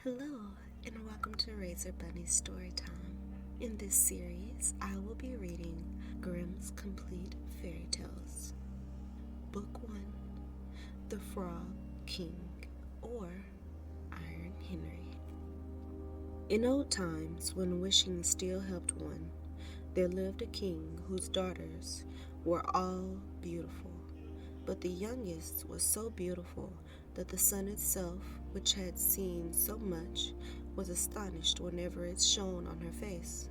Hello, and welcome to Razor Bunny Storytime. In this series, I will be reading Grimm's Complete Fairy Tales. Book 1, The Frog King, or Iron Henry. In old times, when wishing still helped one, there lived a king whose daughters were all beautiful. But the youngest was so beautiful that the sun itself, which had seen so much, was astonished whenever it shone on her face.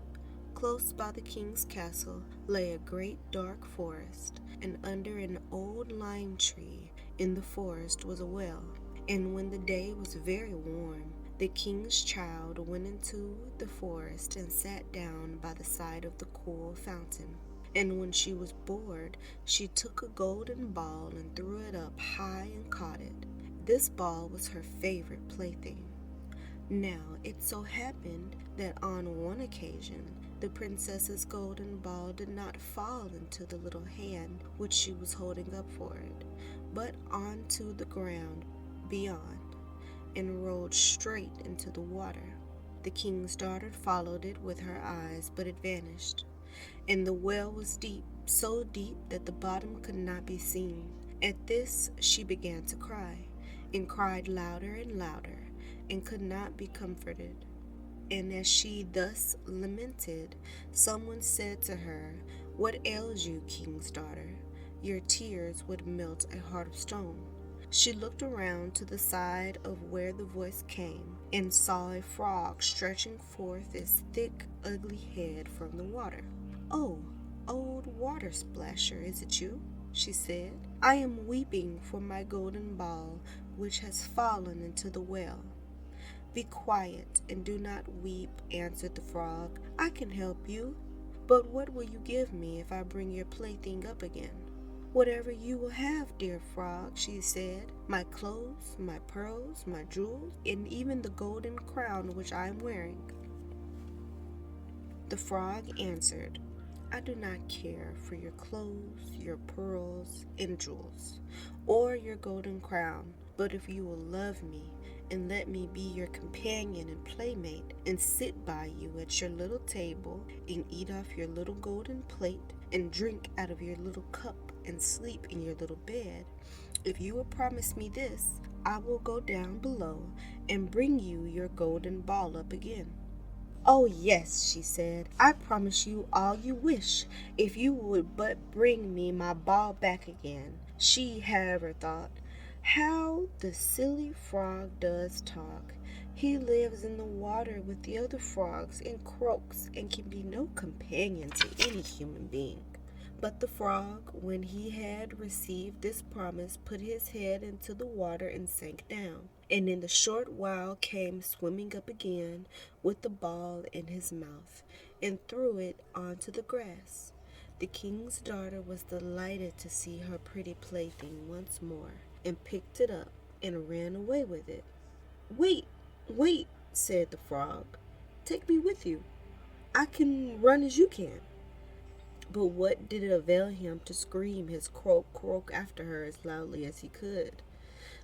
Close by the king's castle lay a great dark forest, and under an old lime tree in the forest was a well. And when the day was very warm, the king's child went into the forest and sat down by the side of the cool fountain. And when she was bored, she took a golden ball and threw it up high and caught it. This ball was her favorite plaything. Now it so happened that on one occasion the princess's golden ball did not fall into the little hand which she was holding up for it, but onto the ground beyond, and rolled straight into the water. The king's daughter followed it with her eyes, but it vanished. And the well was deep, so deep that the bottom could not be seen. At this she began to cry, and cried louder and louder, and could not be comforted. And as she thus lamented, someone said to her, "What ails you, king's daughter? Your tears would melt a heart of stone." She looked around to the side of where the voice came, and saw a frog stretching forth its thick, ugly head from the water. "Oh, old water splasher, is it you?" she said. "I am weeping for my golden ball, which has fallen into the well." "Be quiet and do not weep," answered the frog. "I can help you. But what will you give me if I bring your plaything up again?" "Whatever you will have, dear frog," she said. "My clothes, my pearls, my jewels, and even the golden crown which I am wearing." The frog answered, "I do not care for your clothes, your pearls, and jewels, or your golden crown, but if you will love me and let me be your companion and playmate, and sit by you at your little table, and eat off your little golden plate, and drink out of your little cup, and sleep in your little bed, if you will promise me this, I will go down below and bring you your golden ball up again." "Oh, yes," she said, "I promise you all you wish, if you would but bring me my ball back again." She, however, thought, "How the silly frog does talk. He lives in the water with the other frogs and croaks, and can be no companion to any human being." But the frog, when he had received this promise, put his head into the water and sank down, and in a short while came swimming up again with the ball in his mouth, and threw it onto the grass. The king's daughter was delighted to see her pretty plaything once more, and picked it up and ran away with it. "Wait, wait," said the frog. "Take me with you. I can run as you can." But what did it avail him to scream his croak croak after her as loudly as he could?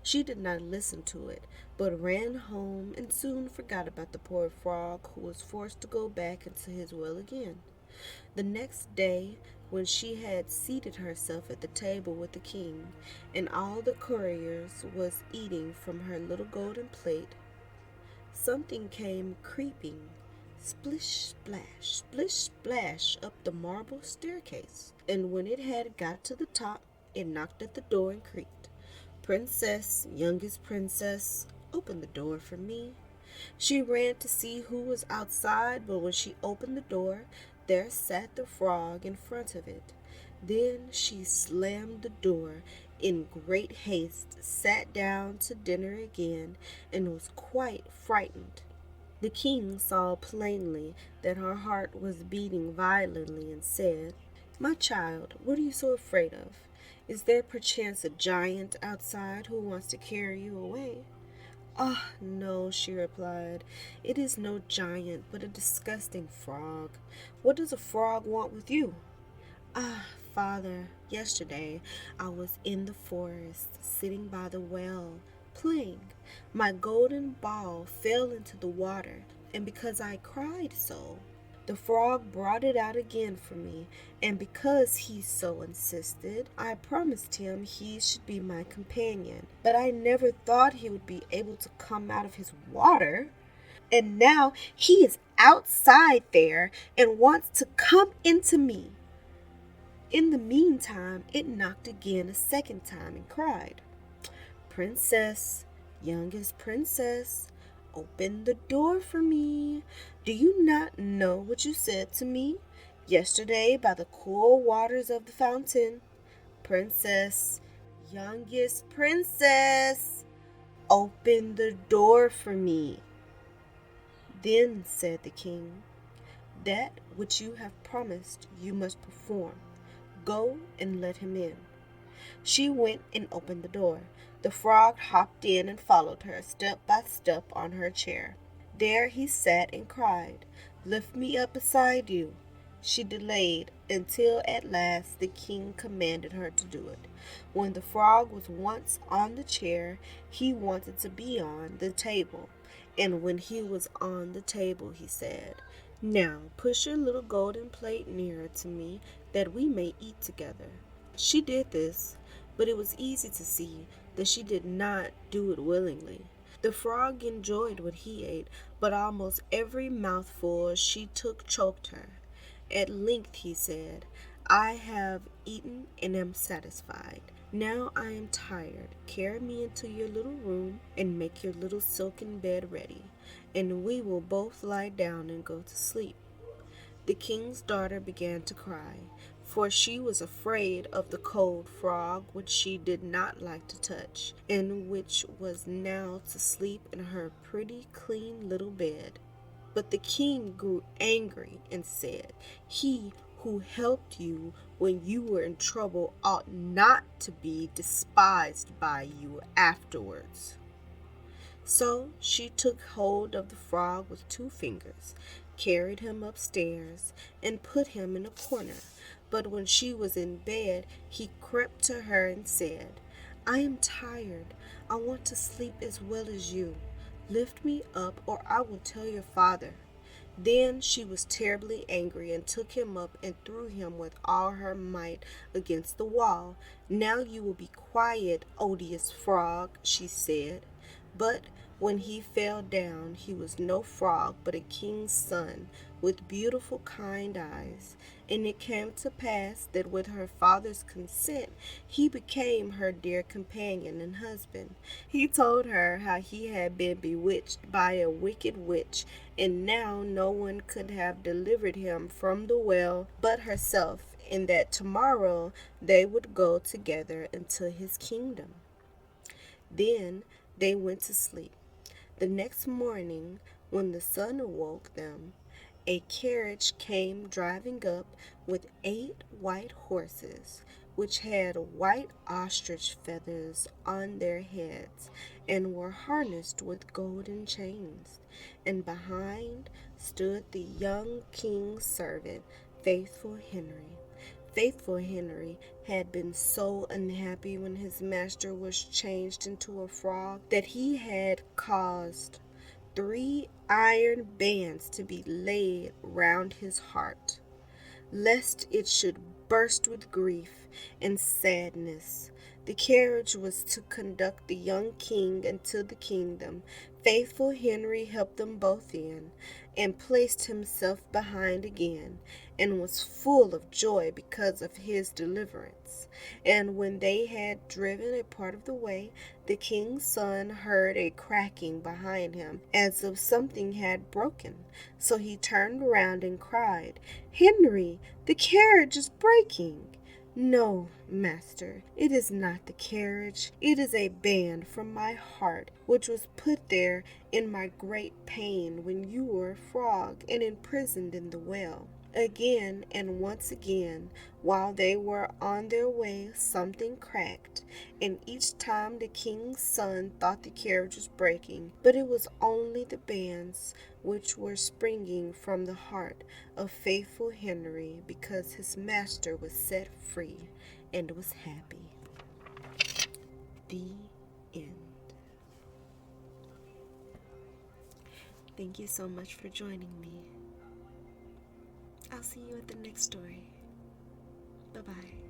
She did not listen to it, but ran home and soon forgot about the poor frog, who was forced to go back into his well again. The next day, when she had seated herself at the table with the king, and all the courtiers was eating from her little golden plate, something came creeping, splish splash, up the marble staircase, and when it had got to the top, it knocked at the door and creaked. "Princess, youngest princess, open the door for me." She ran to see who was outside, but when she opened the door, there sat the frog in front of it. Then she slammed the door in great haste, sat down to dinner again, and was quite frightened. The king saw plainly that her heart was beating violently, and said, "My child, what are you so afraid of? Is there perchance a giant outside who wants to carry you away?" "Ah, no," she replied. "It is no giant, but a disgusting frog. What does a frog want with you?" "Ah, father, yesterday I was in the forest, sitting by the well, playing, My golden ball fell into the water, and because I cried so, the frog brought it out again for me, and because he so insisted, I promised him he should be my companion. But I never thought he would be able to come out of his water. And now he is outside there and wants to come into me. In the meantime, it knocked again a second time and cried, Princess, youngest princess, open the door for me. Do you not know what you said to me yesterday by the cool waters of the fountain? Princess, youngest princess, open the door for me. Then said the king, that which you have promised you must perform. Go and let him in. She went and opened the door. The frog hopped in and followed her, step by step, on her chair. There he sat and cried, Lift me up beside you. She delayed until at last the king commanded her to do it. When the frog was once on the chair, he wanted to be on the table. And when he was on the table, he said, Now push your little golden plate nearer to me, that we may eat together. She did this, but it was easy to see that she did not do it willingly. The frog enjoyed what he ate, but almost every mouthful she took choked her. At length he said, I have eaten and am satisfied. Now I am tired. Carry me into your little room and make your little silken bed ready, and we will both lie down and go to sleep. The king's daughter began to cry, for she was afraid of the cold frog which she did not like to touch, and which was now to sleep in her pretty clean little bed. But the king grew angry and said, He who helped you when you were in trouble ought not to be despised by you afterwards. So she took hold of the frog with 2 fingers, carried him upstairs, and put him in a corner. But when she was in bed, he crept to her and said, I am tired. I want to sleep as well as you. Lift me up, or I will tell your father. Then she was terribly angry and took him up and threw him with all her might against the wall. Now you will be quiet, odious frog, she said. But when he fell down, he was no frog, but a king's son, with beautiful, kind eyes. And it came to pass that with her father's consent, he became her dear companion and husband. He told her how he had been bewitched by a wicked witch, and now no one could have delivered him from the well but herself, and that tomorrow they would go together into his kingdom. Then they went to sleep. The next morning, when the sun awoke them, a carriage came driving up with 8 white horses, which had white ostrich feathers on their heads, and were harnessed with golden chains. And behind stood the young king's servant, Faithful Henry. Faithful Henry had been so unhappy when his master was changed into a frog that he had caused 3 iron bands to be laid round his heart, lest it should burst with grief and sadness. The carriage was to conduct the young king into the kingdom. Faithful Henry helped them both in, and placed himself behind again, and was full of joy because of his deliverance. And when they had driven a part of the way, the king's son heard a cracking behind him, as if something had broken. So he turned around and cried, Henry, the carriage is breaking. No, master, it is not the carriage. It is a band from my heart, which was put there in my great pain when you were a frog and imprisoned in the well. Again and once again, while they were on their way, something cracked, and each time the king's son thought the carriage was breaking, but it was only the bands which were springing from the heart of Faithful Henry, because his master was set free and was happy. The end. Thank you so much for joining me. I'll see you at the next story. Bye-bye.